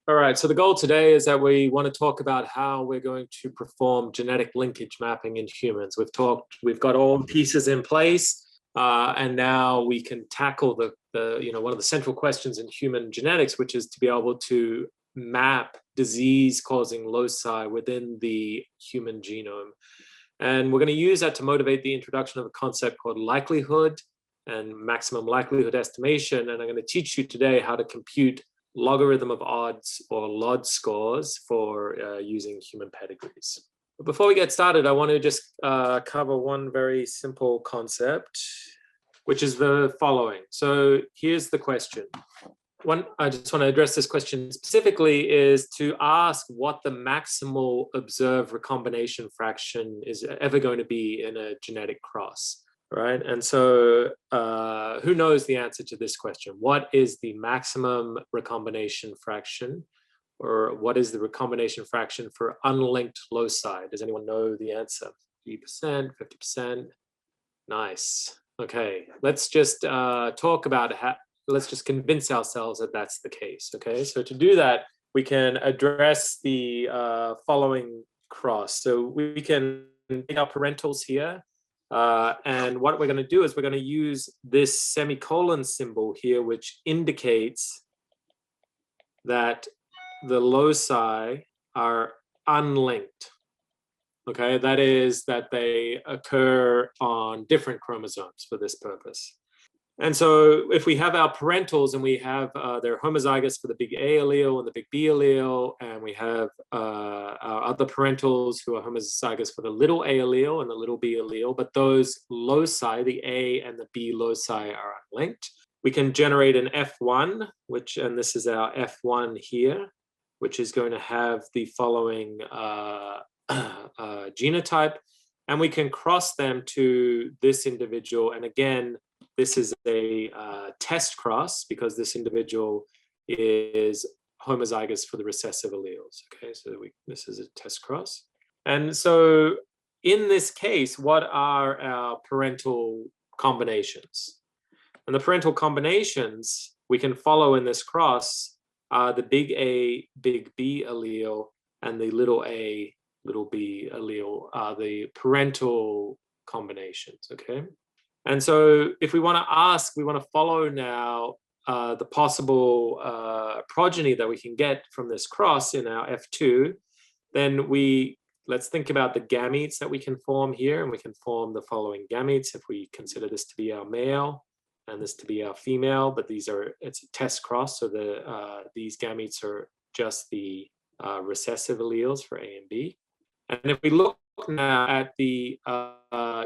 All right, so the goal today is that we want to talk about how we're going to perform genetic linkage mapping in humans. We've got all the pieces in place, and now we can tackle the one of the central questions in human genetics, which is to be able to map disease-causing loci within the human genome. And we're going to use that to motivate the introduction of a concept called likelihood and maximum likelihood estimation. And I'm going to teach you today how to compute logarithm of odds or LOD scores for using human pedigrees. But before we get started, I want to just cover one very simple concept, which is the following. So here's the question. I just want to address this question specifically is to ask what the maximal observed recombination fraction is ever going to be in a genetic cross, right? And so who knows the answer to this question? What is the maximum recombination fraction, or what is the recombination fraction for unlinked loci? Does anyone know the answer? 30%, 50%? Nice. Okay, let's just talk about let's just convince ourselves that that's the case, okay? So to do that, we can address the following cross. So we can take our parentals here, and what we're going to do is we're going to use this semicolon symbol here, which indicates that the loci are unlinked. Okay, that is that they occur on different chromosomes for this purpose. And so if we have our parentals and we have they're homozygous for the big A allele and the big B allele, and we have our other parentals who are homozygous for the little A allele and the little B allele, but those loci, the A and the B loci, are unlinked, we can generate an F1, and this is our F1 here, which is going to have the following genotype, and we can cross them to this individual. And again, this is a test cross because this individual is homozygous for the recessive alleles. Okay, so this is a test cross. And so in this case, what are our parental combinations? And the parental combinations we can follow in this cross are the big A, big B allele, and the little a, little b allele are the parental combinations, okay? And so if we want to follow now the possible progeny that we can get from this cross in our F2, then let's think about the gametes that we can form here, and we can form the following gametes if we consider this to be our male and this to be our female, but it's a test cross, so these gametes are just the recessive alleles for A and B. And if we look now at the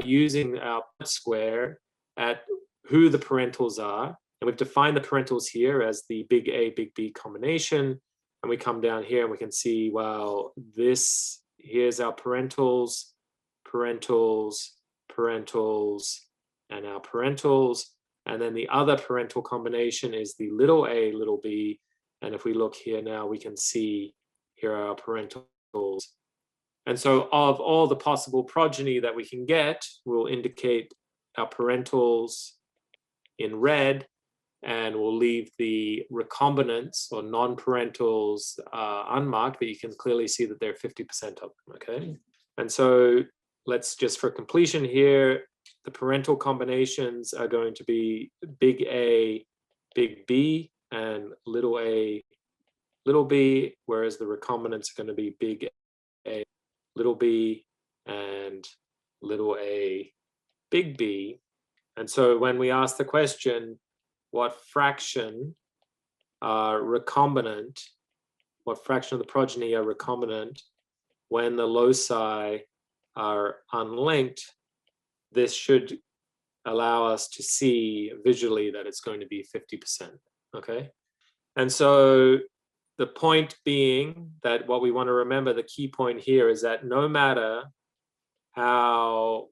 using our square at who the parentals are, and we've defined the parentals here as the big A, big B combination, and we come down here and we can see, well, here's our parentals, parentals, parentals, and our parentals, and then the other parental combination is the little a, little b, and if we look here now, we can see here are our parentals. And so of all the possible progeny that we can get, we'll indicate our parentals in red, and we'll leave the recombinants or non-parentals unmarked, but you can clearly see that there are 50% of them, okay? And so let's just for completion here, the parental combinations are going to be big A, big B, and little a, little b, whereas the recombinants are going to be big A, little b, and little a, big B. And so when we ask the question, what fraction are recombinant, what fraction of the progeny are recombinant when the loci are unlinked, this should allow us to see visually that it's going to be 50%, okay? And so the point being that what we want to remember, the key point here is that no matter how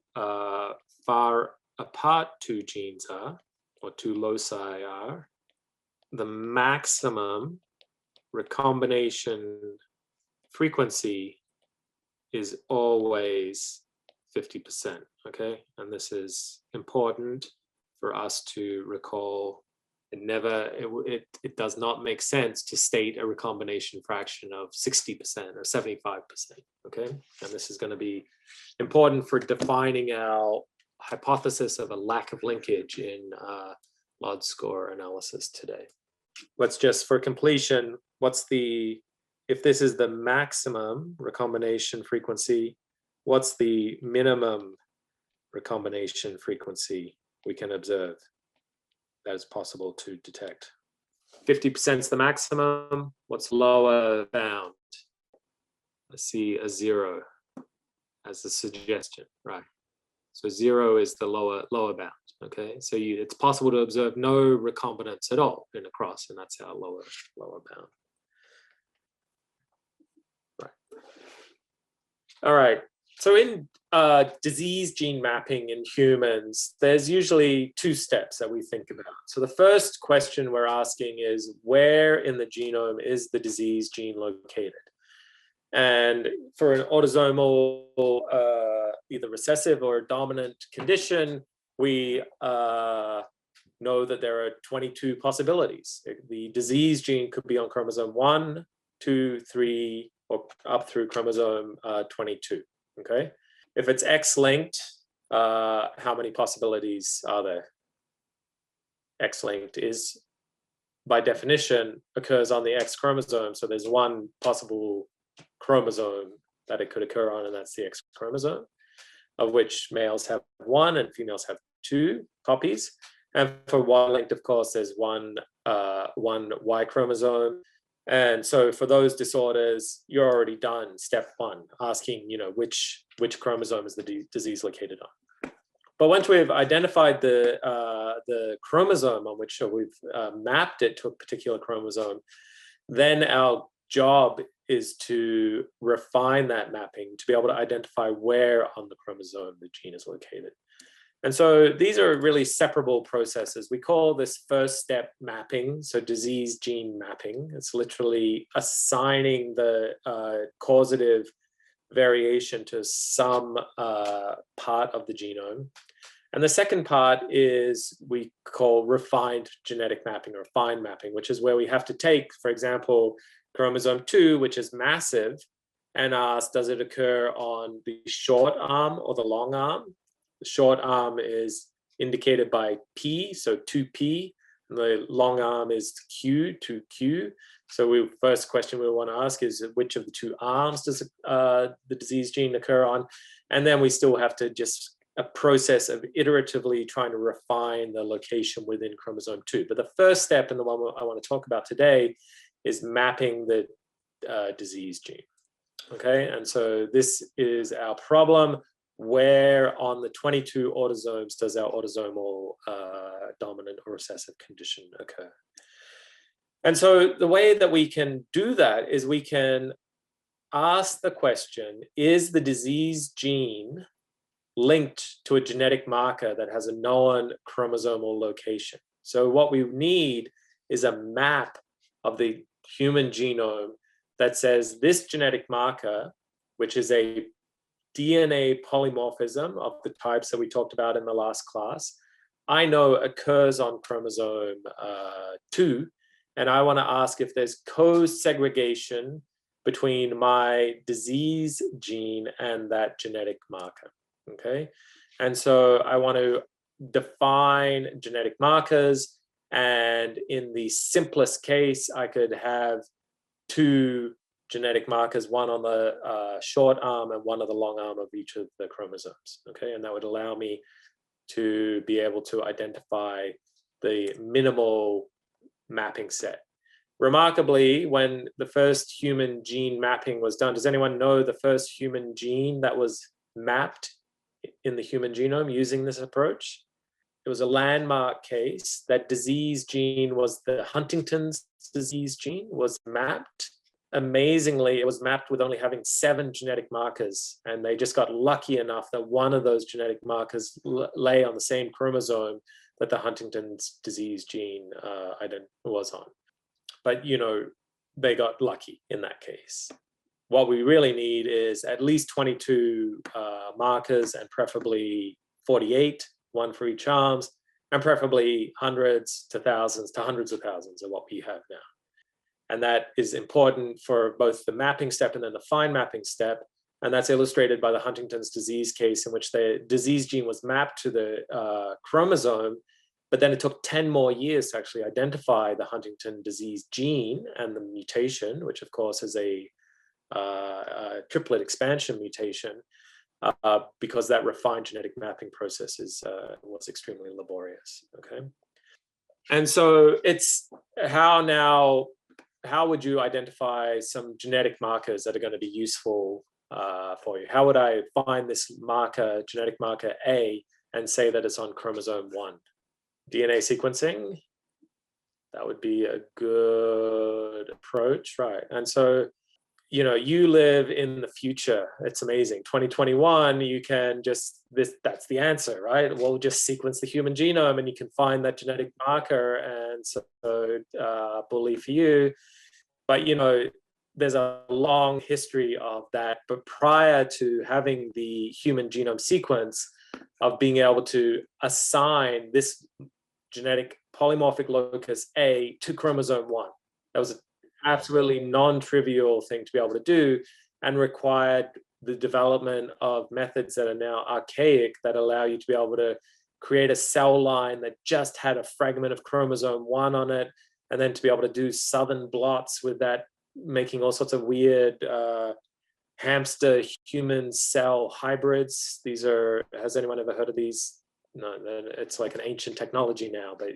far apart two genes are, or two loci are, the maximum recombination frequency is always 50%, okay? And this is important for us to recall It does not make sense to state a recombination fraction of 60% or 75%, okay? And this is going to be important for defining our hypothesis of a lack of linkage in LOD score analysis today. Let's just, for completion, if this is the maximum recombination frequency, what's the minimum recombination frequency we can observe that is possible to detect? 50% is the maximum. What's lower bound? Let's see a 0 as the suggestion, right? So 0 is the lower bound, okay? So it's possible to observe no recombinants at all in a cross, and that's our lower bound. Right. All right. So in disease gene mapping in humans, there's usually 2 steps that we think about. So the first question we're asking is, where in the genome is the disease gene located? And for an autosomal, either recessive or dominant condition, we know that there are 22 possibilities. The disease gene could be on chromosome 1, 2, 3, or up through chromosome 22, okay? If it's X-linked, how many possibilities are there? X-linked is, by definition, occurs on the X chromosome, so there's one possible chromosome that it could occur on, and that's the X chromosome, of which males have 1 and females have 2 copies. And for Y-linked, of course, there's one Y chromosome. And so for those disorders, you're already done step 1, asking, which chromosome is the disease located on. But once we've identified the chromosome on which we've mapped it to a particular chromosome, then our job is to refine that mapping to be able to identify where on the chromosome the gene is located. And so these are really separable processes. We call this first step mapping, so disease gene mapping. It's literally assigning the causative variation to some part of the genome. And the second part is we call refined genetic mapping or fine mapping, which is where we have to take, for example, chromosome 2, which is massive, and ask, does it occur on the short arm or the long arm? The short arm is indicated by P, so 2P, and the long arm is Q, 2Q. So first question we want to ask is, which of the 2 arms does the disease gene occur on? And then we still have to just a process of iteratively trying to refine the location within chromosome 2. But the first step, and the one I want to talk about today, is mapping the disease gene. Okay, and so this is our problem. Where on the 22 autosomes does our autosomal dominant or recessive condition occur? And so the way that we can do that is we can ask the question, is the disease gene linked to a genetic marker that has a known chromosomal location? So what we need is a map of the human genome that says this genetic marker, which is a DNA polymorphism of the types that we talked about in the last class, I know occurs on chromosome 2, and I want to ask if there's co-segregation between my disease gene and that genetic marker, okay? And so I want to define genetic markers, and in the simplest case, I could have 2 genetic markers, one on the short arm and one on the long arm of each of the chromosomes, okay? And that would allow me to be able to identify the minimal mapping set. Remarkably, when the first human gene mapping was done, does anyone know the first human gene that was mapped in the human genome using this approach? It was a landmark case. That disease gene was the Huntington's disease gene, was mapped. Amazingly, it was mapped with only having 7 genetic markers, and they just got lucky enough that one of those genetic markers lay on the same chromosome that the Huntington's disease gene was on. But, they got lucky in that case. What we really need is at least 22 markers, and preferably 48, one for each arms, and preferably hundreds to thousands to hundreds of thousands of what we have now. And that is important for both the mapping step and then the fine mapping step. And that's illustrated by the Huntington's disease case, in which the disease gene was mapped to the chromosome, but then it took 10 more years to actually identify the Huntington disease gene and the mutation, which of course is a triplet expansion mutation, because that refined genetic mapping process was extremely laborious. Okay, and so it's how would you identify some genetic markers that are going to be useful for you? How would I find this marker, genetic marker A, and say that it's on chromosome 1? DNA sequencing, that would be a good approach, right? And so, you know, you live in the future. It's amazing. 2021, you can that's the answer, right? We'll just sequence the human genome and you can find that genetic marker. And so, bully for you. But, you know, there's a long history of that. But prior to having the human genome sequence, of being able to assign this genetic polymorphic locus A to chromosome 1. That was an absolutely non-trivial thing to be able to do, and required the development of methods that are now archaic that allow you to be able to create a cell line that just had a fragment of chromosome 1 on it, and then to be able to do southern blots with that, making all sorts of weird hamster human cell hybrids. These are, has anyone ever heard of these? No, it's like an ancient technology now, but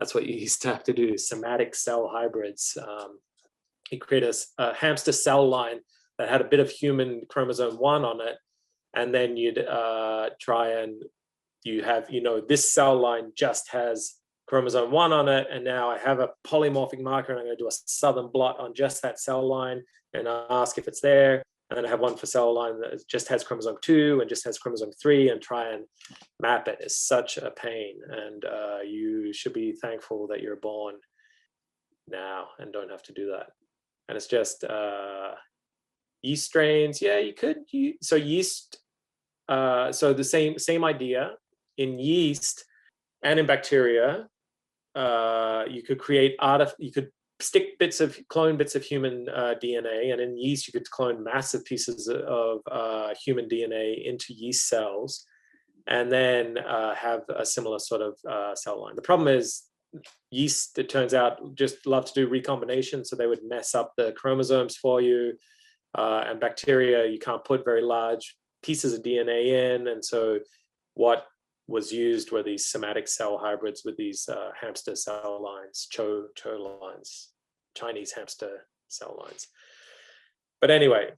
that's what you used to have to do, somatic cell hybrids. You create a hamster cell line that had a bit of human chromosome 1 on it, and then you'd try and you have, you know, this cell line just has chromosome 1 on it, and now I have a polymorphic marker and I'm going to do a southern blot on just that cell line and ask if it's there. And then I have one for cell line that just has chromosome 2 and just has chromosome 3, and try and map it is such a pain. And you should be thankful that you're born now and don't have to do that. And it's just yeast strains. Yeah, you could. So yeast. So the same idea in yeast and in bacteria. You could create you could clone bits of human DNA, and in yeast you could clone massive pieces of human DNA into yeast cells, and then have a similar sort of cell line. The problem is yeast, it turns out, just love to do recombination, so they would mess up the chromosomes for you, and bacteria, you can't put very large pieces of DNA in, and so what was used were these somatic cell hybrids with these hamster cell lines, CHO lines, Chinese hamster cell lines. But anyway,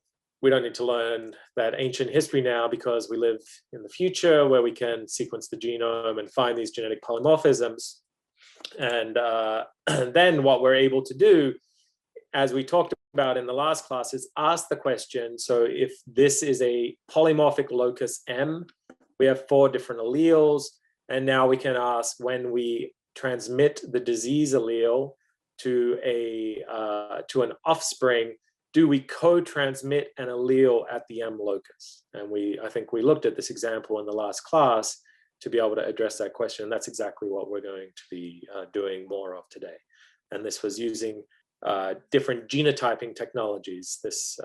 we don't need to learn that ancient history now, because we live in the future where we can sequence the genome and find these genetic polymorphisms. And then what we're able to do, as we talked about in the last class, is ask the question, so if this is a polymorphic locus M, we have 4 different alleles, and now we can ask, when we transmit the disease allele to an offspring, do we co-transmit an allele at the M locus? And I think we looked at this example in the last class to be able to address that question. And that's exactly what we're going to be doing more of today. And this was using different genotyping technologies. This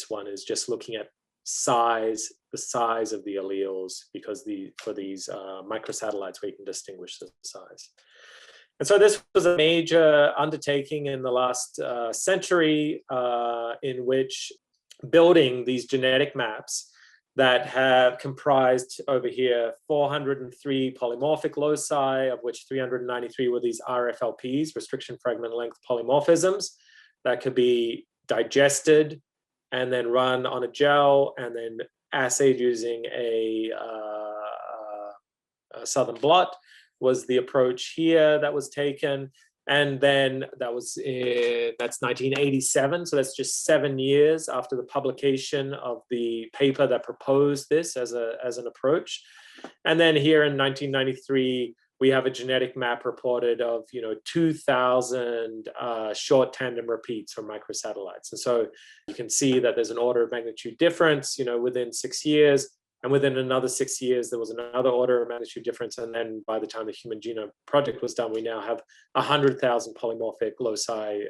one is just looking at the size of the alleles, because for these microsatellites where you can distinguish the size. And so this was a major undertaking in the last century, in which building these genetic maps that have comprised over here 403 polymorphic loci, of which 393 were these RFLPs, restriction fragment length polymorphisms, that could be digested and then run on a gel and then assayed using a southern blot, was the approach here that was taken. And then that's 1987. So that's just 7 years after the publication of the paper that proposed this as an approach. And then here in 1993, we have a genetic map reported of 2,000 short tandem repeats from microsatellites. And so you can see that there's an order of magnitude difference, within 6 years. And within another 6 years, there was another order of magnitude difference. And then by the time the Human Genome Project was done, we now have 100,000 polymorphic loci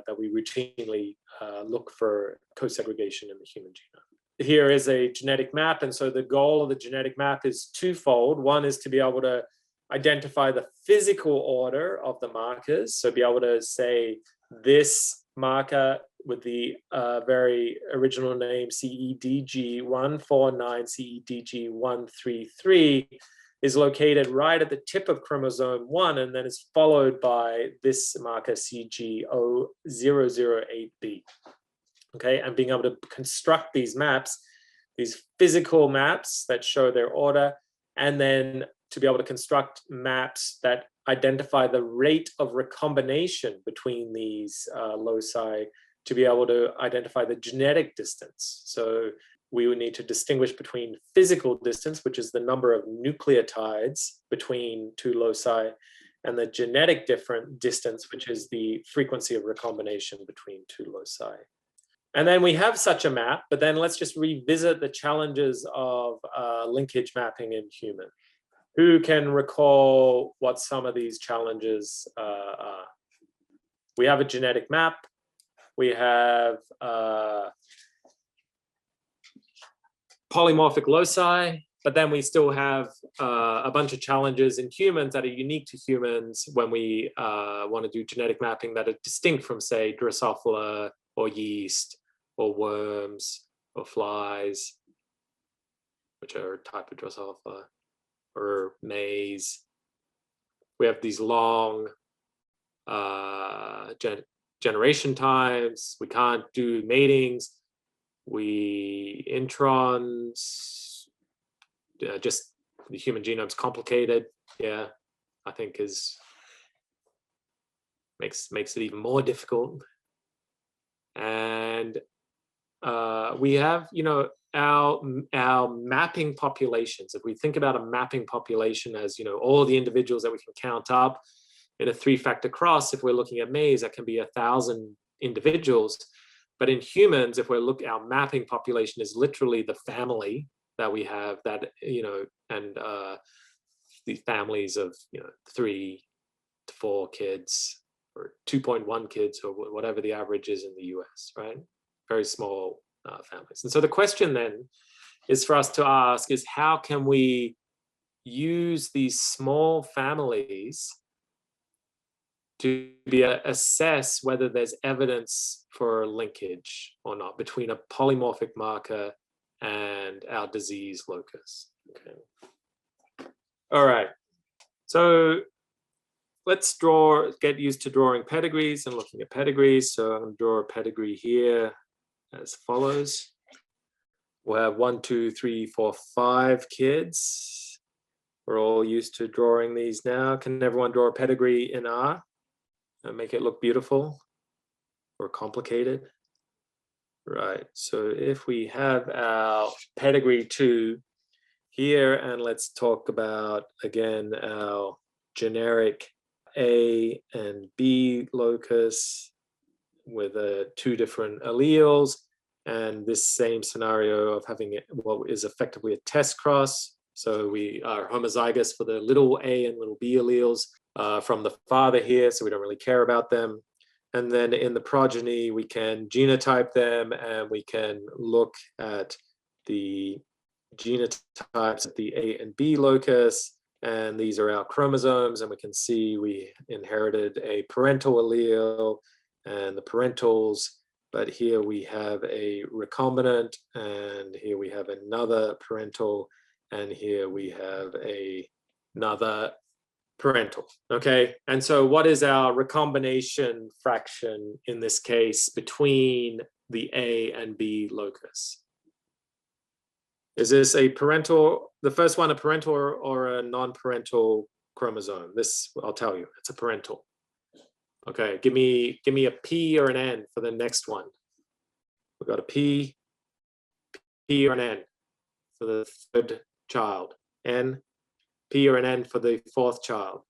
that we routinely look for co-segregation in the human genome. Here is a genetic map. And so the goal of the genetic map is twofold. One is to be able to identify the physical order of the markers. So be able to say this marker with the very original name CEDG149, CEDG133 is located right at the tip of chromosome 1 and then is followed by this marker CG008B. Okay, and being able to construct these maps, these physical maps that show their order, and then to be able to construct maps that identify the rate of recombination between these loci to be able to identify the genetic distance. So we would need to distinguish between physical distance, which is the number of nucleotides between two loci, and the genetic distance, which is the frequency of recombination between two loci. And then we have such a map, but then let's just revisit the challenges of linkage mapping in human. Who can recall what some of these challenges are? We have a genetic map. We have polymorphic loci, but then we still have a bunch of challenges in humans that are unique to humans when we want to do genetic mapping that are distinct from, say, Drosophila or yeast or worms or flies, which are a type of Drosophila, or maize. We have these long generation times. We can't do matings. Introns, just the human genome's complicated. Yeah, I think makes it even more difficult. And we have, our mapping populations. If we think about a mapping population as, all the individuals that we can count up in a 3-factor cross, if we're looking at maize, that can be 1,000 individuals. But in humans, if we look, our mapping population is literally the family that we have, that, and the families of, 3 to 4 kids or 2.1 kids or whatever the average is in the US, right? Very small families. And so the question then is for us to ask is, how can we use these small families to assess whether there's evidence for linkage or not between a polymorphic marker and our disease locus? Okay. All right. So let's get used to drawing pedigrees and looking at pedigrees. So I'm going to draw a pedigree here as follows. We'll have 1, 2, 3, 4, 5 kids. We're all used to drawing these now. Can everyone draw a pedigree in R and make it look beautiful or complicated? Right, so if we have our pedigree 2 here, and let's talk about, again, our generic A and B locus with 2 different alleles, and this same scenario of having what is effectively a test cross. So we are homozygous for the little a and little b alleles from the father here, so we don't really care about them. And then in the progeny, we can genotype them, and we can look at the genotypes at the A and B locus, and these are our chromosomes, and we can see we inherited a parental allele and the parentals, but here we have a recombinant, and here we have another parental, and here we have another parental. Okay, and so what is our recombination fraction in this case between the A and B locus? Is this a parental, the first one a parental or a non-parental chromosome? This, I'll tell you, it's a parental. Okay, give me a P or an N for the next one. We've got a P or an N for the 3rd child, N, P or an N for the 4th child,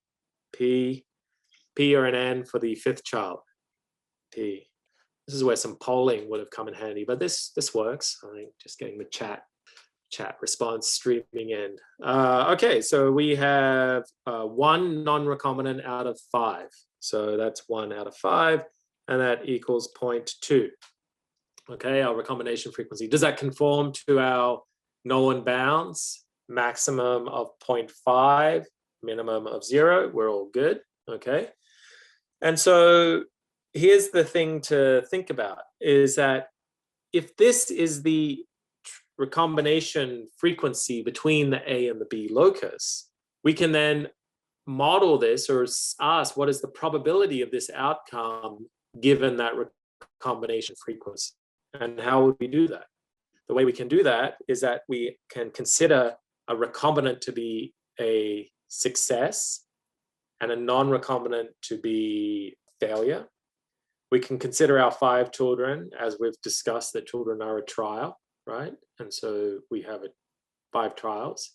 P or an N for the 5th child, T. This is where some polling would have come in handy, but this works. I think just getting the chat chat response streaming in. Okay, so we have 1 non-recombinant out of 5. So that's 1 out of 5, and that equals 0.2. Okay, our recombination frequency. Does that conform to our known bounds? Maximum of 0.5, minimum of 0. We're all good. Okay. And so here's the thing to think about is that if this is the recombination frequency between the A and the B locus, we can then model this or ask what is the probability of this outcome given that recombination frequency. And how would we do that? The way we can do that is that we can consider a recombinant to be a success and a non-recombinant to be failure. We can consider our 5 children, as we've discussed, that children are a trial, right? And so we have 5 trials.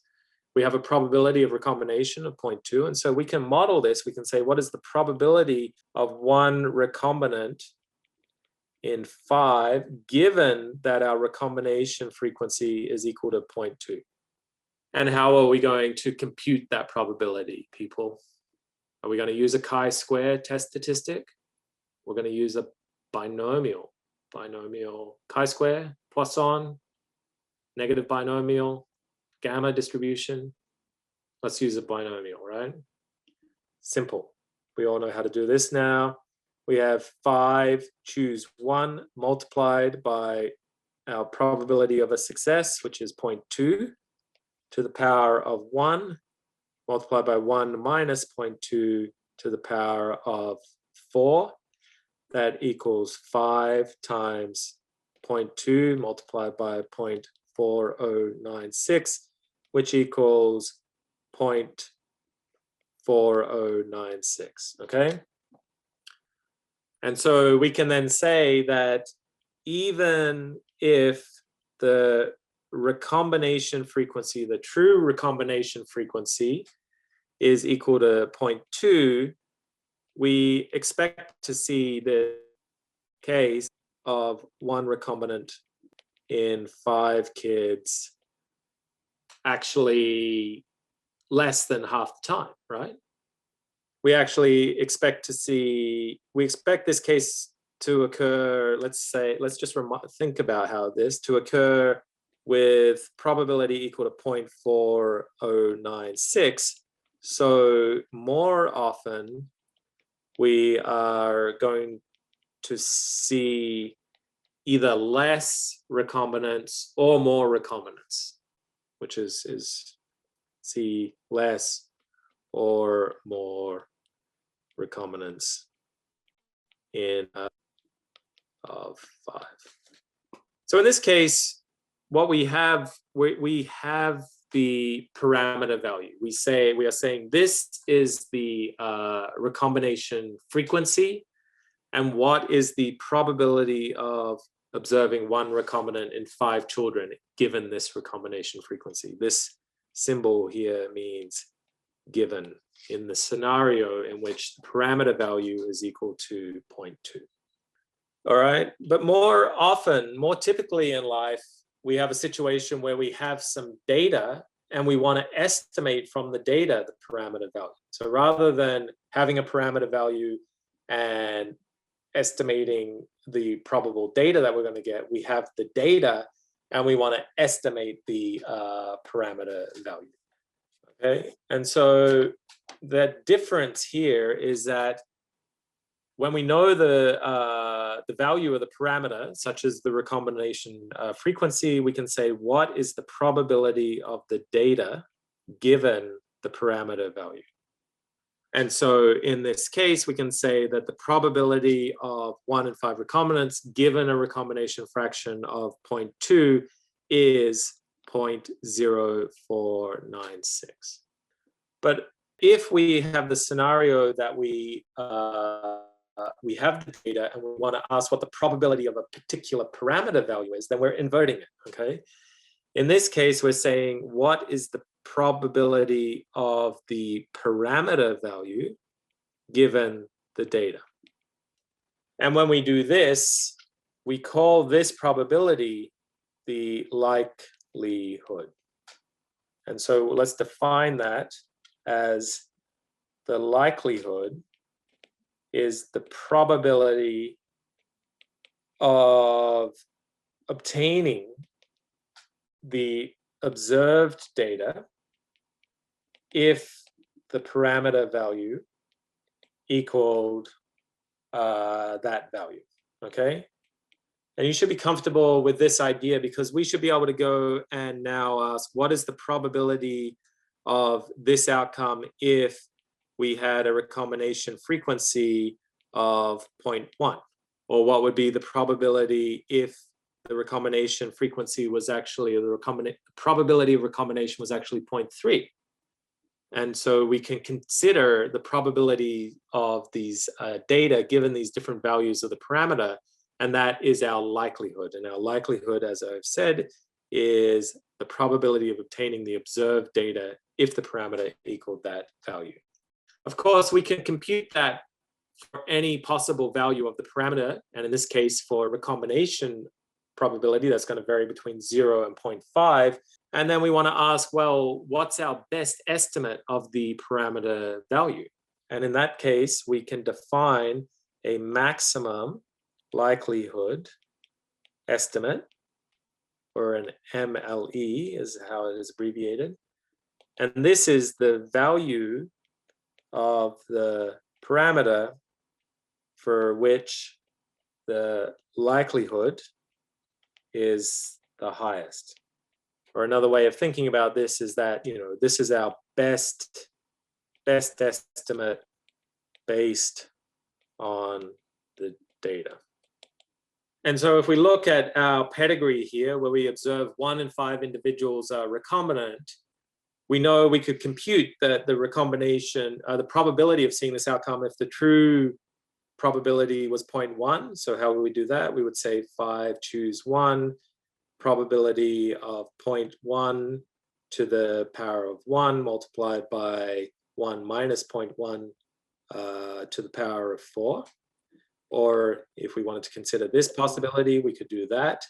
We have a probability of recombination of 0.2. And so we can model this. We can say, what is the probability of one recombinant in 5, given that our recombination frequency is equal to 0.2? And how are we going to compute that probability, people? Are we going to use a chi-square test statistic? We're going to use a binomial chi-square, Poisson, negative binomial, gamma distribution. Let's use a binomial, right? Simple. We all know how to do this now. We have 5, choose 1, multiplied by our probability of a success, which is 0.2, to the power of 1, multiplied by 1 minus 0.2 to the power of 4. That equals 5 times 0.2 multiplied by 0.4096, which equals 0.4096, okay? And so we can then say that even if the recombination frequency, the true recombination frequency, is equal to 0.2, we expect to see the case of one recombinant in 5 kids actually less than half the time, right? We actually expect to see, we expect this case to occur, let's just think about how this, to occur with probability equal to 0.4096. So more often, we are going to see either less recombinants or more recombinants, which is see less or more recombinants in of 5. So in this case, what we have the parameter value. We are saying this is the recombination frequency, and what is the probability of observing one recombinant in 5 children given this recombination frequency. This symbol here means given in the scenario in which the parameter value is equal to 0.2. All right, but more often, more typically in life, we have a situation where we have some data and we want to estimate from the data the parameter value. So rather than having a parameter value and estimating the probable data that we're going to get, we have the data and we want to estimate the parameter value. Okay, and so the difference here is that when we know the value of the parameter, such as the recombination frequency, we can say what is the probability of the data given the parameter value. And so in this case, we can say that the probability of 1 in 5 recombinants given a recombination fraction of 0.2 is 0.0496. But if we have the scenario that we have the data and we want to ask what the probability of a particular parameter value is, then we're inverting it, okay? In this case, we're saying what is the probability of the parameter value given the data. And when we do this, we call this probability the like And so let's define that as the likelihood is the probability of obtaining the observed data if the parameter value equaled that value, okay? And you should be comfortable with this idea because we should be able to go and now ask, what is the probability of this outcome if we had a recombination frequency of 0.1? Or what would be the probability if the recombination frequency was actually, the probability of recombination was actually 0.3? And so we can consider the probability of these data given these different values of the parameter, and that is our likelihood. And our likelihood, as I've said, is the probability of obtaining the observed data if the parameter equaled that value. Of course, we can compute that for any possible value of the parameter, and in this case, for recombination probability, that's going to vary between 0 and 0.5. And then we want to ask, well, what's our best estimate of the parameter value? And in that case, we can define a maximum likelihood estimate, or an MLE is how it is abbreviated. And this is the value of the parameter for which the likelihood is the highest. Or another way of thinking about this is that, this is our best estimate based on the data. And so if we look at our pedigree here, where we observe 1 in 5 individuals are recombinant, we know we could compute that the recombination, the probability of seeing this outcome if the true probability was 0.1. So how would we do that? We would say 5 choose 1, probability of 0.1 to the power of 1 multiplied by 1 minus 0.1 to the power of 4. Or if we wanted to consider this possibility, we could do that,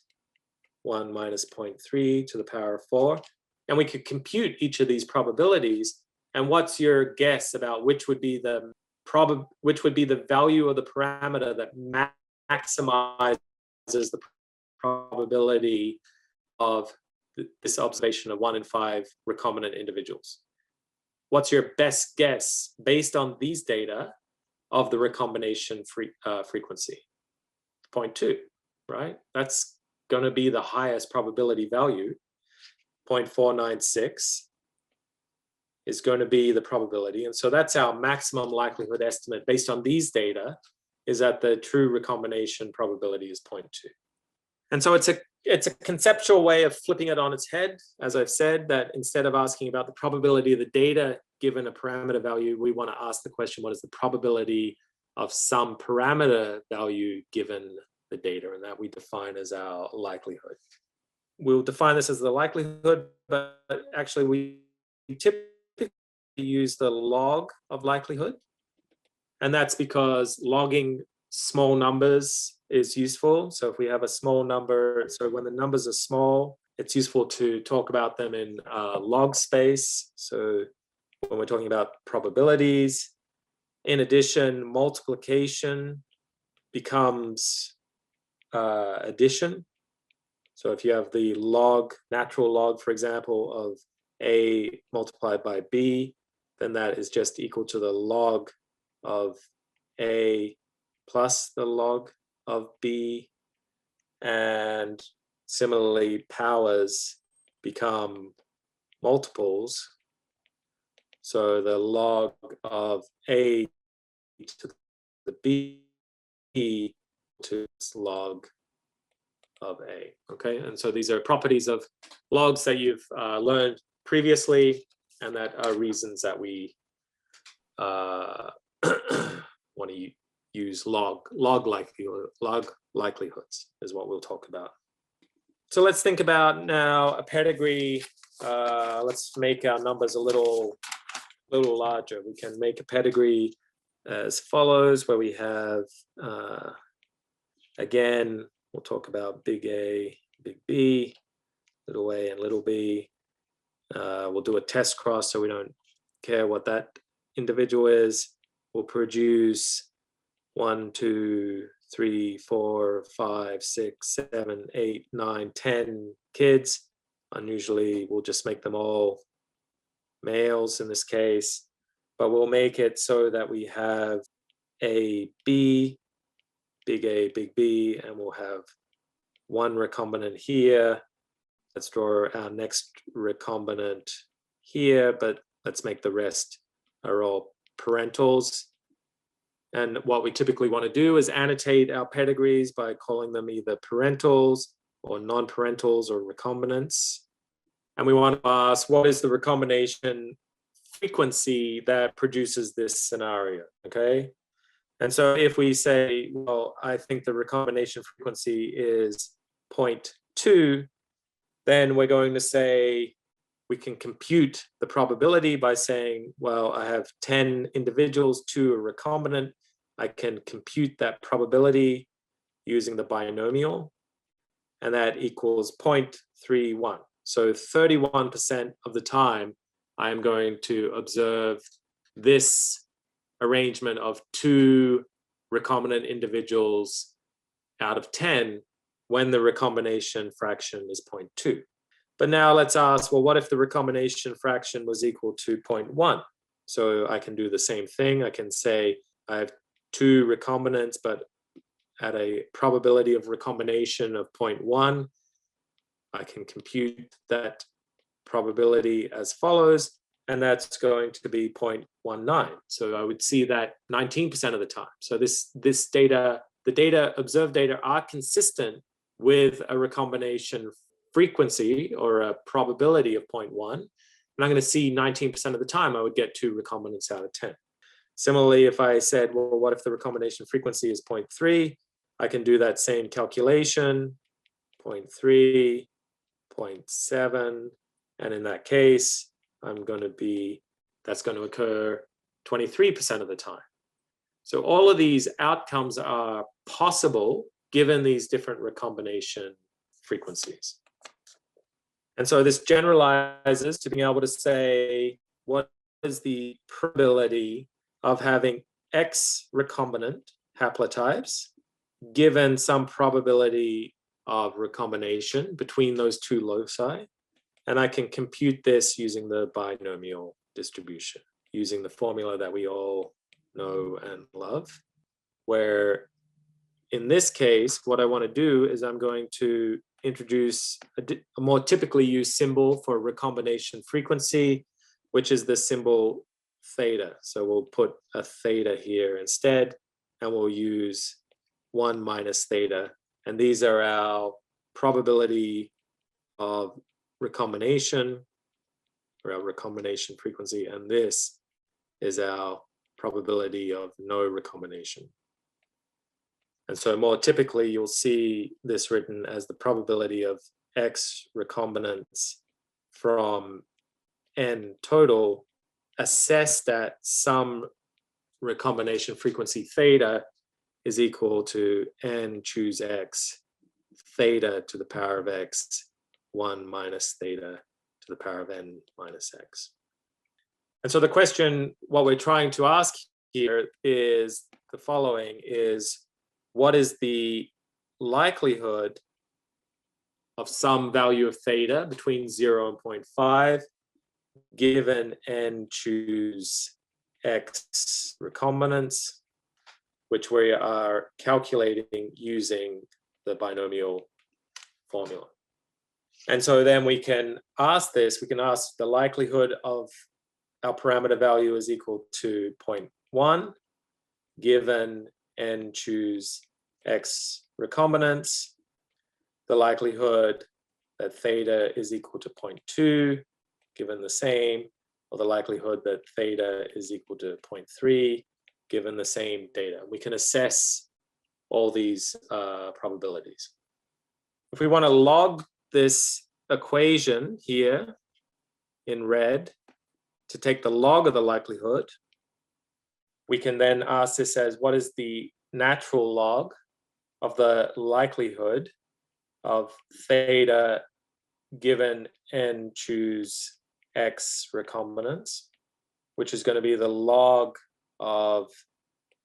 1 minus 0.3 to the power of 4. And we could compute each of these probabilities. And what's your guess about which would be the value of the parameter that maximizes the probability of this observation of 1 in 5 recombinant individuals? What's your best guess based on these data of the recombination frequency? 0.2, right? That's going to be the highest probability value. 0.496 is going to be the probability. And so that's our maximum likelihood estimate based on these data, is that the true recombination probability is 0.2. And so it's a conceptual way of flipping it on its head. As I've said, that instead of asking about the probability of the data given a parameter value, we want to ask the question, what is the probability of some parameter value given the data? And that we define as our likelihood. We'll define this as the likelihood, but actually we typically use the log of likelihood. And that's because logging small numbers is useful. So if we have a small number, so when the numbers are small, it's useful to talk about them in log space. So when we're talking about probabilities, in addition, multiplication becomes addition. So if you have the log, natural log, for example, of A multiplied by B, then that is just equal to the log of A plus the log of B. And similarly, powers become multiples. So the log of A to the B to its log of A, okay? And so these are properties of logs that you've learned previously, and that are reasons that we want to use log likelihoods is what we'll talk about. So let's think about now a pedigree. Let's make our numbers a little larger. We can make a pedigree as follows, where we have, again, we'll talk about big A, big B, little a and little b. We'll do a test cross so we don't care what that individual is. We'll produce 1, 2, 3, 4, 5, 6, 7, 8, 9, 10 kids. Unusually, we'll just make them all males in this case, but we'll make it so that we have A, B, big A, big B, and we'll have one recombinant here. Let's draw our next recombinant here, but let's make the rest are all parentals. And what we typically want to do is annotate our pedigrees by calling them either parentals or non-parentals or recombinants. And we want to ask, what is the recombination frequency that produces this scenario, okay? And so if we say, well, I think the recombination frequency is 0.2, then we're going to say, we can compute the probability by saying, well, I have 10 individuals to a recombinant. I can compute that probability using the binomial, and that equals 0.31. So 31% of the time, I'm going to observe this arrangement of 2 recombinant individuals out of 10 when the recombination fraction is 0.2. But now let's ask, well, what if the recombination fraction was equal to 0.1? So I can do the same thing. I can say I have 2 recombinants, but at a probability of recombination of 0.1, I can compute that probability as follows, and that's going to be 0.19. So I would see that 19% of the time. So this data, the observed data are consistent with a recombination frequency or a probability of 0.1. And I'm going to see 19% of the time I would get 2 recombinants out of 10. Similarly, if I said, well, what if the recombination frequency is 0.3? I can do that same calculation, 0.3, 0.7, and in that case, that's going to occur 23% of the time. So all of these outcomes are possible given these different recombination frequencies. And so this generalizes to being able to say, what is the probability of having X recombinant haplotypes given some probability of recombination between those 2 loci? And I can compute this using the binomial distribution, using the formula that we all know and love, where in this case, what I want to do is I'm going to introduce a more typically used symbol for recombination frequency, which is the symbol theta. So we'll put a theta here instead, and we'll use 1 minus theta. And these are our probability of recombination, or our recombination frequency, and this is our probability of no recombination. And so more typically, you'll see this written as the probability of X recombinants from N total assessed at some recombination frequency theta is equal to N choose X, theta to the power of X, 1 minus theta to the power of N minus X. And so the question, what we're trying to ask here is the following, is what is the likelihood of some value of theta between 0 and 0.5 given N choose X recombinants, which we are calculating using the binomial formula. And so then we can ask this, we can ask the likelihood of our parameter value is equal to 0.1 given N choose X recombinants, the likelihood that theta is equal to 0.2 given the same, or the likelihood that theta is equal to 0.3 given the same data. We can assess all these probabilities. If we want to log this equation here in red to take the log of the likelihood, we can then ask this as what is the natural log of the likelihood of theta given n choose x recombinants, which is going to be the log of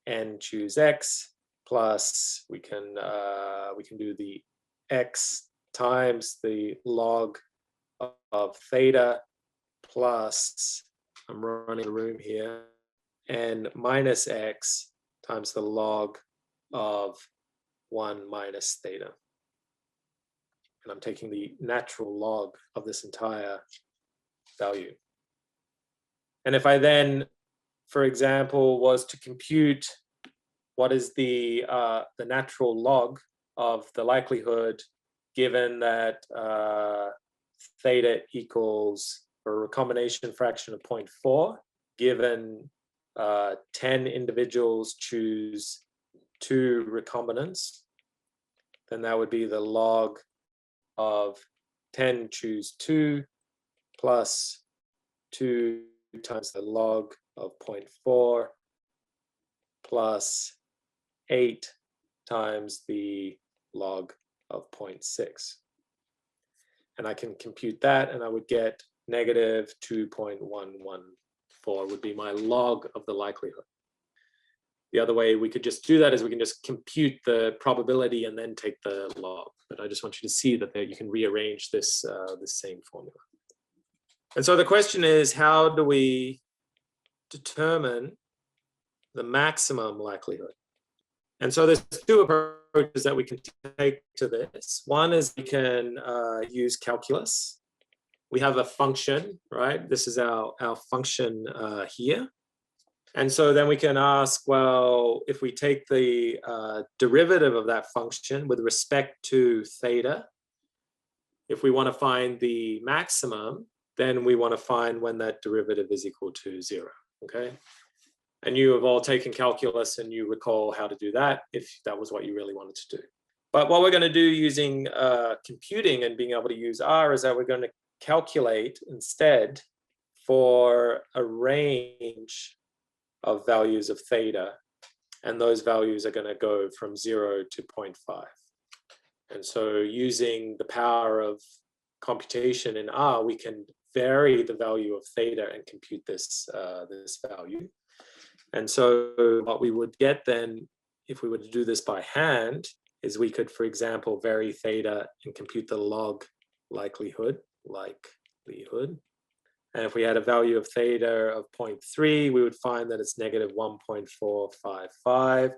n choose x plus we can do the x times the log of theta plus, I'm running the room here, n minus x times the log of 1 minus theta. And I'm taking the natural log of this entire value. And if I then, for example, was to compute what is the natural log of the likelihood given that theta equals a recombination fraction of 0.4, given 10 individuals choose 2 recombinants, then that would be the log of 10 choose 2 plus 2 times the log of 0.4 plus 8 times the log of 0.6. And I can compute that, and I would get negative 2.114 would be my log of the likelihood. The other way we could just do that is we can just compute the probability and then take the log. But I just want you to see that there you can rearrange this, this same formula. And so the question is, how do we determine the maximum likelihood? And so there's 2 approaches that we can take to this. One is we can use calculus. We have a function, right? This is our function here. And so then we can ask, well, if we take the derivative of that function with respect to theta, if we want to find the maximum, then we want to find when that derivative is equal to 0, okay? And you have all taken calculus and you recall how to do that if that was what you really wanted to do. But what we're going to do using computing and being able to use R is that we're going to calculate instead for a range of values of theta, and those values are going to go from 0 to 0.5. And so using the power of computation in R, we can vary the value of theta and compute this, this value. And so what we would get then, if we were to do this by hand, is we could, for example, vary theta and compute the log likelihood. And if we had a value of theta of 0.3, we would find that it's negative 1.455. If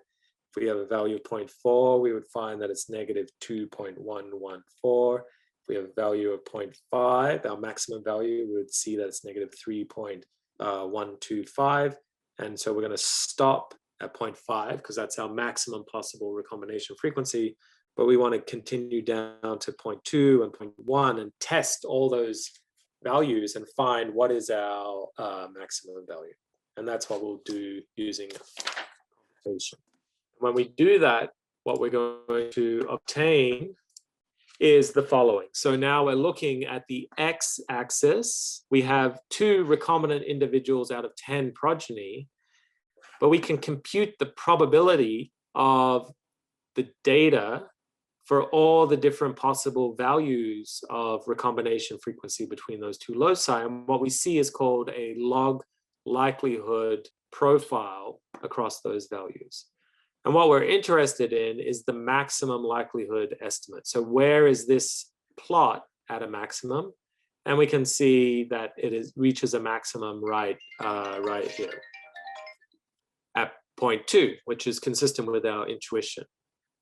we have a value of 0.4, we would find that it's negative 2.114. If we have a value of 0.5, our maximum value, we would see that it's negative 3.125. And so we're going to stop at 0.5 because that's our maximum possible recombination frequency. But we want to continue down to 0.2 and 0.1 and test all those values and find what is our maximum value. And that's what we'll do using computation. When we do that, what we're going to obtain is the following. So now we're looking at the x-axis. We have 2 recombinant individuals out of 10 progeny, but we can compute the probability of the data for all the different possible values of recombination frequency between those 2 loci. And what we see is called a log likelihood profile across those values. And what we're interested in is the maximum likelihood estimate. So where is this plot at a maximum? And we can see that it reaches a maximum right here at 0.2, which is consistent with our intuition.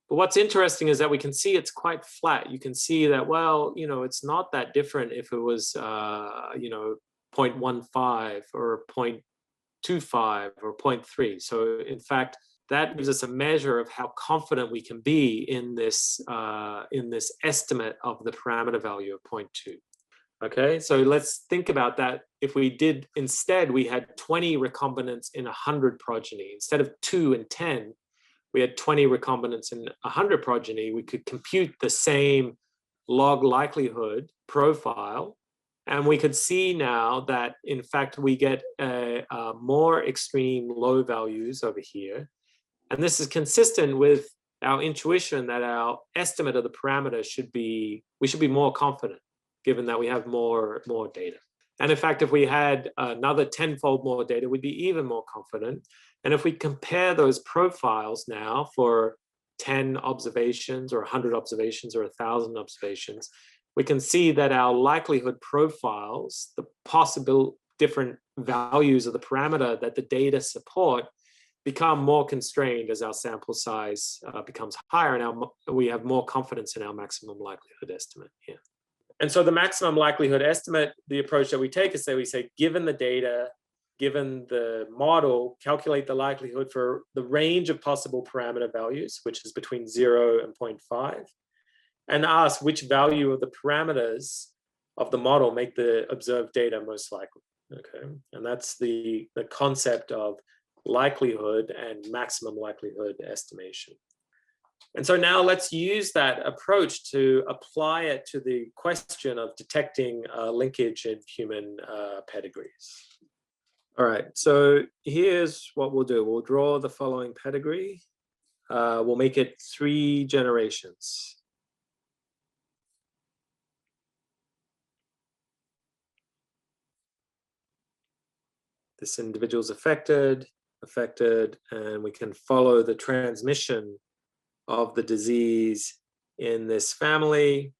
But what's interesting is that we can see it's quite flat. You can see that, well, you know, it's not that different if it was, you know, 0.15 or 0.25 or 0.3. So in fact, that gives us a measure of how confident we can be in this estimate of the parameter value of 0.2. Okay, so let's think about that. If we did, instead, we had 20 recombinants in 100 progeny. Instead of 2 and 10, we had 20 recombinants in 100 progeny. We could compute the same log likelihood profile. And we could see now that, in fact, we get more extreme low values over here. And this is consistent with our intuition that our estimate of the parameter should be, we should be more confident. given that we have more data. And in fact, if we had another 10-fold more data, we'd be even more confident. And if we compare those profiles now for 10 observations or 100 observations or 1,000 observations, we can see that our likelihood profiles, the possible different values of the parameter that the data support, become more constrained as our sample size becomes higher, and we have more confidence in our maximum likelihood estimate here. And so the maximum likelihood estimate, the approach that we take is that we say, given the data, given the model, calculate the likelihood for the range of possible parameter values, which is between 0 and 0.5, and ask which value of the parameters of the model make the observed data most likely. Okay, and that's the concept of likelihood and maximum likelihood estimation. And so now let's use that approach to apply it to the question of detecting linkage in human pedigrees. All right, so here's what we'll do. We'll draw the following pedigree. We'll make it 3 generations. This individual's affected, and we can follow the transmission of the disease in this family.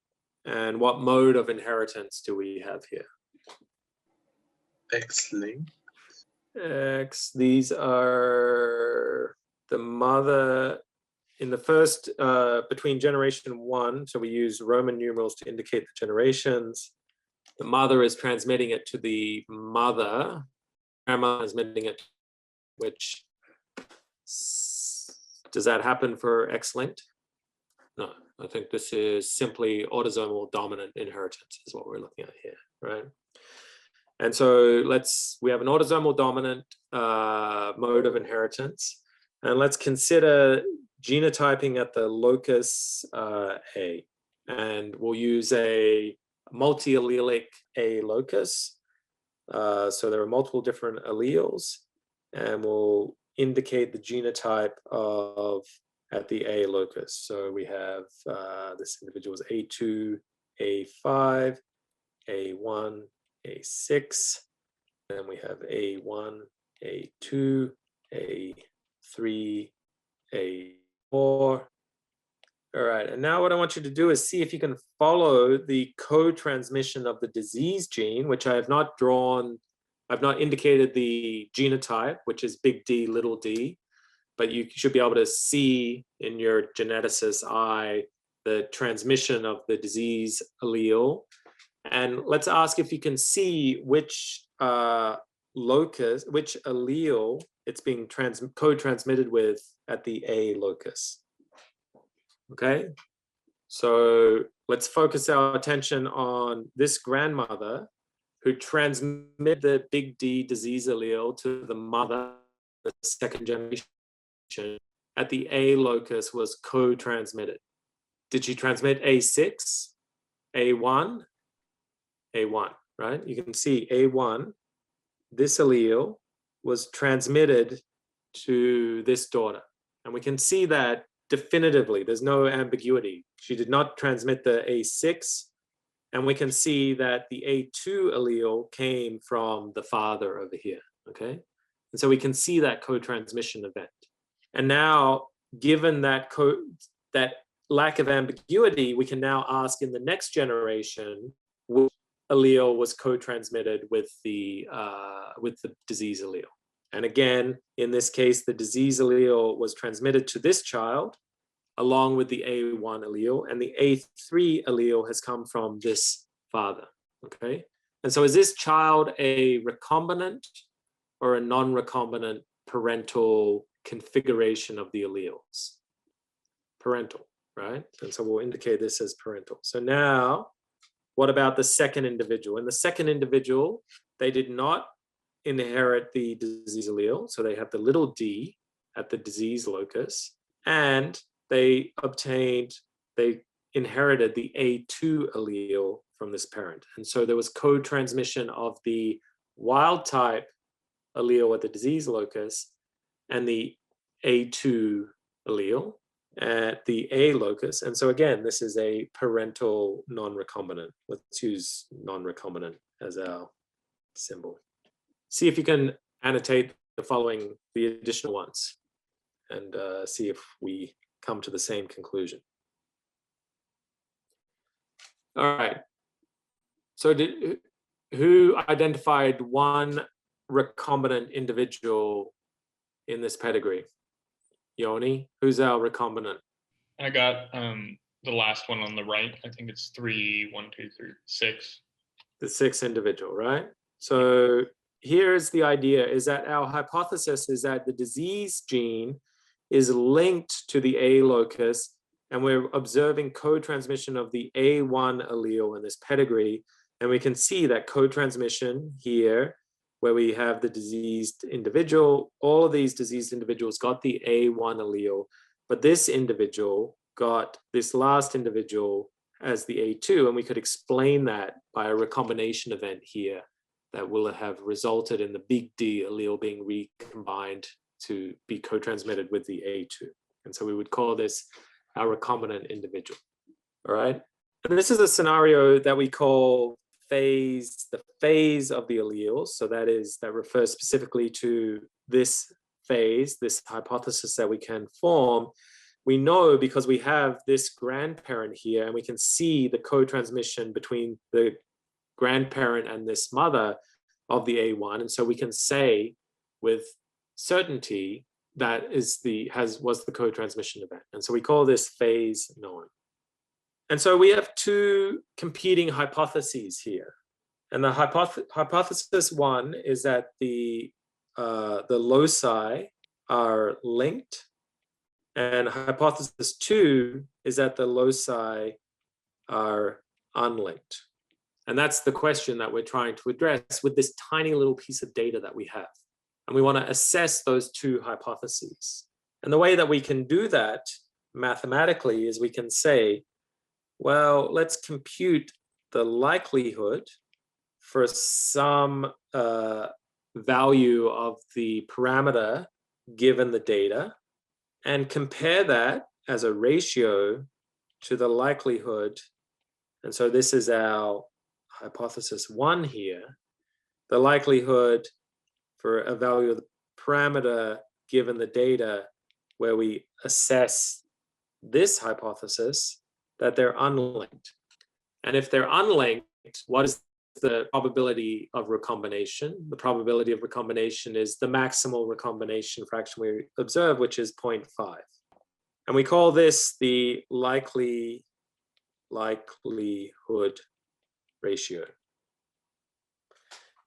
And what mode of inheritance do we have here? X-linked. X, these are the mother in the first, between generation 1, so we use Roman numerals to indicate the generations. The mother is transmitting it to the mother, grandma is transmitting it, which, does that happen for X-linked? No, I think this is simply autosomal dominant inheritance is what we're looking at here, right? And so we have an autosomal dominant mode of inheritance, and let's consider genotyping at the locus A, and we'll use a multi-allelic A locus. So there are multiple different alleles, and we'll indicate the genotype of at the A locus. So we have this individual is A2, A5, A1, A6, then we have A1, A2, A3, A4. All right, and now what I want you to do is see if you can follow the co-transmission of the disease gene, which I have not drawn. I've not indicated the genotype, which is big D, little d, but you should be able to see in your geneticist's eye the transmission of the disease allele. And let's ask if you can see which locus, which allele it's being co-transmitted with at the A locus. Okay, so let's focus our attention on this grandmother who transmitted the big D disease allele to the mother, the second generation, at the A locus was co-transmitted. Did she transmit A6, A1? A1, right? You can see A1, this allele was transmitted to this daughter. And we can see that definitively, there's no ambiguity. She did not transmit the A6, and we can see that the A2 allele came from the father over here, okay? And so we can see that co-transmission event. And now, given that lack of ambiguity, we can now ask in the next generation, which allele was co-transmitted with the disease allele. And again, in this case, the disease allele was transmitted to this child along with the A1 allele, and the A3 allele has come from this father, okay? And so is this child a recombinant or a non-recombinant parental configuration of the alleles? Parental, right? And so we'll indicate this as parental. So now, what about the second individual? In the second individual, they did not inherit the disease allele, so they have the little d at the disease locus, and they inherited the A2 allele from this parent. And so there was co-transmission of the wild type allele at the disease locus and the A2 allele. at the A locus. And so again, this is a parental non-recombinant. Let's use non-recombinant as our symbol. See if you can annotate the following, the additional ones, and see if we come to the same conclusion. All right. So who identified one recombinant individual in this pedigree? Yoni, who's our recombinant? I got the last one on the right. I think it's 3, 1, 2, 3, 6. The 6th individual, right? So here's the idea, is that our hypothesis is that the disease gene is linked to the A locus, and we're observing co-transmission of the A1 allele in this pedigree. And we can see that co-transmission here, where we have the diseased individual, all of these diseased individuals got the A1 allele, but this individual got this last individual as the A2, and we could explain that by a recombination event here that will have resulted in the big D allele being recombined to be co-transmitted with the A2. And so we would call this our recombinant individual, all right? And this is a scenario that we call phase, the phase of the alleles. So that refers specifically to this phase, this hypothesis that we can form. We know because we have this grandparent here, and we can see the co-transmission between the grandparent and this mother of the A1. And so we can say with certainty that was the co-transmission event. And so we call this phase known. And so we have two competing hypotheses here. And the hypothesis one is that the loci are linked. And hypothesis 2 is that the loci are unlinked. And that's the question that we're trying to address with this tiny little piece of data that we have. And we want to assess those two hypotheses. And the way that we can do that mathematically is we can say, well, let's compute the likelihood for some value of the parameter given the data, and compare that as a ratio to the likelihood. And so this is our hypothesis 1 here, the likelihood for a value of the parameter given the data, where we assess this hypothesis that they're unlinked. And if they're unlinked, what is the probability of recombination? The probability of recombination is the maximal recombination fraction we observe, which is 0.5. And we call this the likelihood ratio.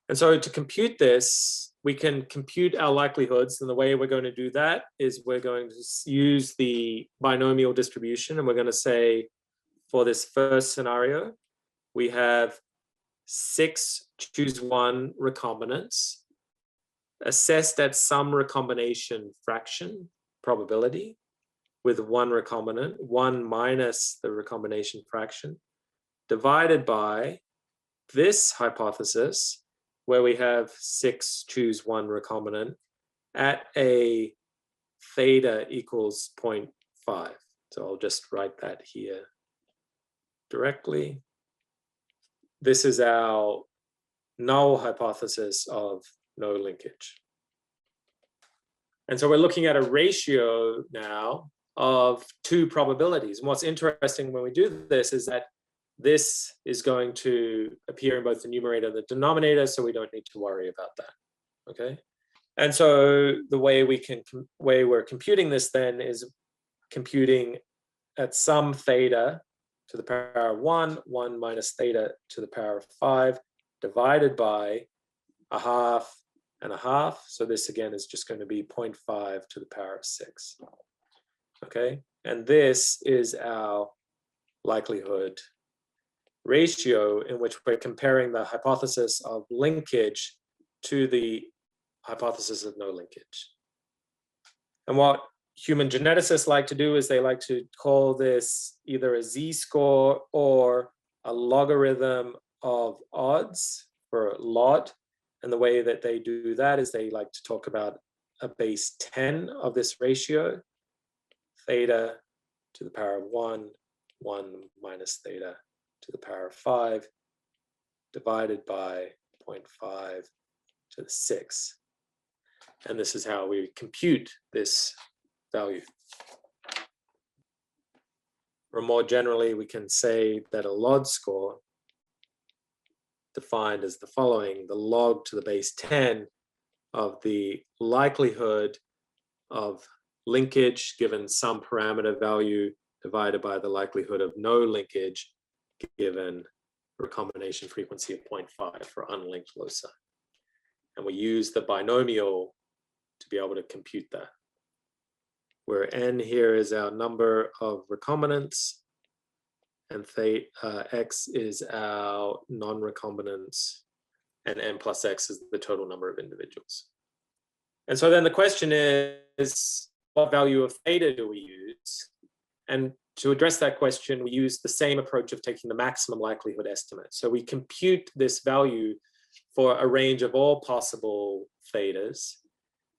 And so to compute this, we can compute our likelihoods. And the way we're going to do that is we're going to use the binomial distribution. And we're going to say, for this first scenario, we have 6 choose 1 recombinants assessed at some recombination fraction probability with 1 recombinant, 1 minus the recombination fraction, divided by this hypothesis, where we have 6 choose 1 recombinant at a theta equals 0.5. So I'll just write that here directly. This is our null hypothesis of no linkage. And so we're looking at a ratio now of 2 probabilities. And what's interesting when we do this is that this is going to appear in both the numerator and the denominator, so we don't need to worry about that, okay? And so the way we're computing this then is computing at some theta to the power of 1, 1 minus theta to the power of 5, divided by a half and a half. So this again is just going to be 0.5 to the power of 6, okay? And this is our likelihood ratio, in which we're comparing the hypothesis of linkage to the hypothesis of no linkage. And what human geneticists like to do is they like to call this either a z-score or a logarithm of odds, for LOD. And the way that they do that is they like to talk about a base 10 of this ratio, theta to the power of 1, 1 minus theta to the power of 5, divided by 0.5 to the 6. And this is how we compute this value. Or more generally, we can say that a LOD score, defined as the following: the log to the base 10 of the likelihood of linkage given some parameter value divided by the likelihood of no linkage given recombination frequency of 0.5 for unlinked loci. And we use the binomial to be able to compute that, where n here is our number of recombinants and x is our non-recombinants, and n plus x is the total number of individuals. And so then the question is, what value of theta do we use? And to address that question, we use the same approach of taking the maximum likelihood estimate. So we compute this value for a range of all possible thetas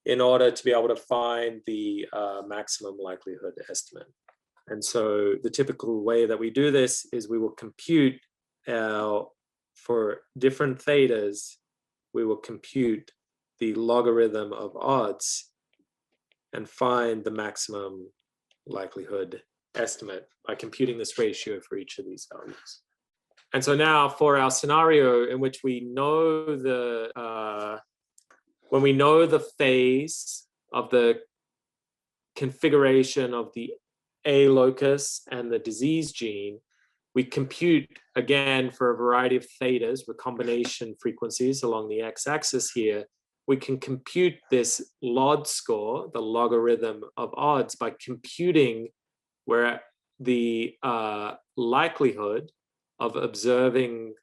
in order to be able to find the maximum likelihood estimate. And so the typical way that we do this is we will compute for different thetas, we will compute the logarithm of odds and find the maximum likelihood estimate by computing this ratio for each of these values. And so now for our scenario in which we know when we know the phase of the configuration of the A locus and the disease gene, we compute again for a variety of thetas, recombination frequencies along the x-axis here. We can compute this LOD score, the logarithm of odds, by computing where the likelihood of observing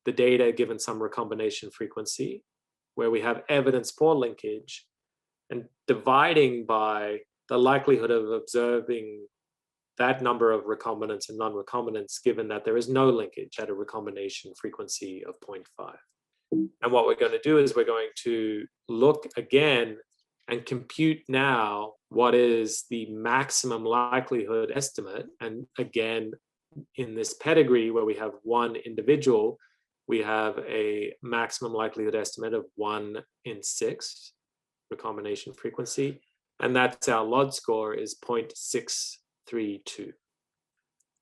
the data given some recombination frequency, where we have evidence for linkage, and dividing by the likelihood of observing that number of recombinants and non-recombinants given that there is no linkage at a recombination frequency of 0.5. And what we're going to do is we're going to look again and compute now what is the maximum likelihood estimate. And again, in this pedigree where we have one individual, we have a maximum likelihood estimate of 1 in 6 recombination frequency. And that's our LOD score is 0.632.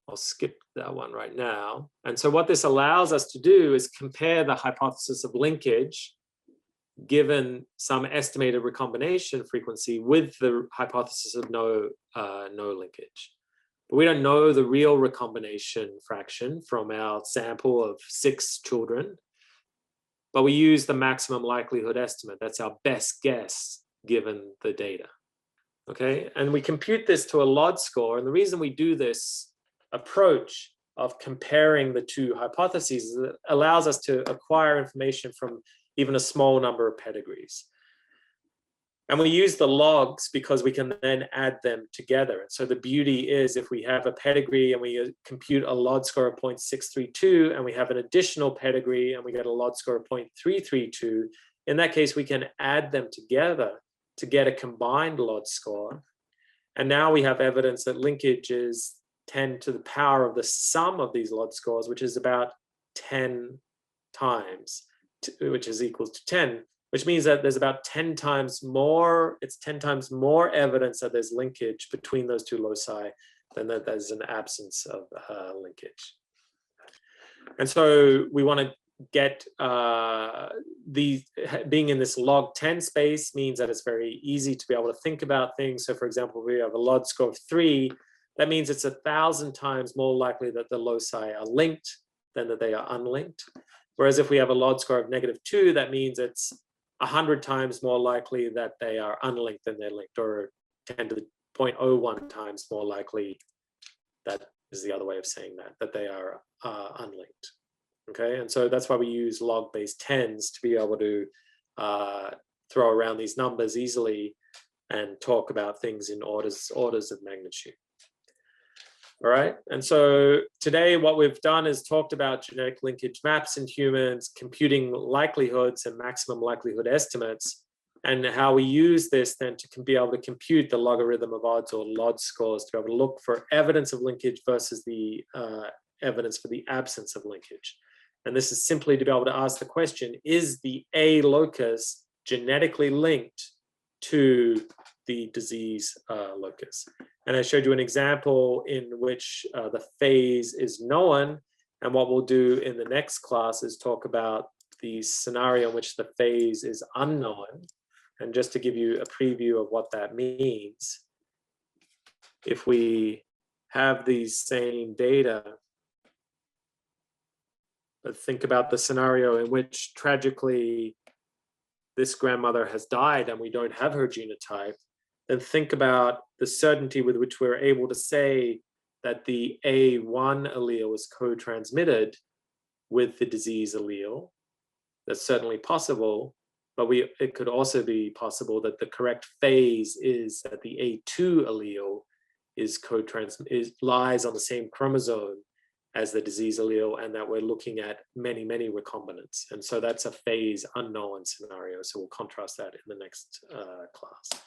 I'll skip that one right now. And so what this allows us to do is compare the hypothesis of linkage given some estimated recombination frequency with the hypothesis of no linkage. But we don't know the real recombination fraction from our sample of 6 children, but we use the maximum likelihood estimate. That's our best guess given the data. Okay, and we compute this to a LOD score. And the reason we do this approach of comparing the two hypotheses is it allows us to acquire information from even a small number of pedigrees. And we use the logs because we can then add them together. And so the beauty is if we have a pedigree and we compute a LOD score of 0.632 and we have an additional pedigree and we get a LOD score of 0.332, in that case, we can add them together to get a combined LOD score. And now we have evidence that linkage is 10 to the power of the sum of these LOD scores, which is about 10 times, which is equals to 10, which means that there's about 10 times more, it's 10 times more evidence that there's linkage between those two loci than that there's an absence of linkage. And so we want to get being in this log 10 space means that it's very easy to be able to think about things. So for example, we have a LOD score of 3, that means it's 1,000 times more likely that the loci are linked than that they are unlinked. Whereas if we have a LOD score of -2, that means it's 100 times more likely that they are unlinked than they're linked, or 10 to the 0.01 times more likely, that is the other way of saying that they are unlinked. Okay, and so that's why we use log-based 10s to be able to throw around these numbers easily and talk about things in orders of magnitude. All right, and so today what we've done is talked about genetic linkage maps in humans, computing likelihoods and maximum likelihood estimates. And how we use this then to be able to compute the logarithm of odds or LOD scores to be able to look for evidence of linkage versus the evidence for the absence of linkage. And this is simply to be able to ask the question, is the A locus genetically linked to the disease locus? And I showed you an example in which the phase is known. And what we'll do in the next class is talk about the scenario in which the phase is unknown. And just to give you a preview of what that means, if we have these same data, but think about the scenario in which tragically this grandmother has died and we don't have her genotype, then think about the certainty with which we're able to say that the A1 allele is co-transmitted with the disease allele. That's certainly possible, but it could also be possible that the correct phase is that the A2 allele lies on the same chromosome as the disease allele, and that we're looking at many, many recombinants. And so that's a phase unknown scenario. So we'll contrast that in the next class.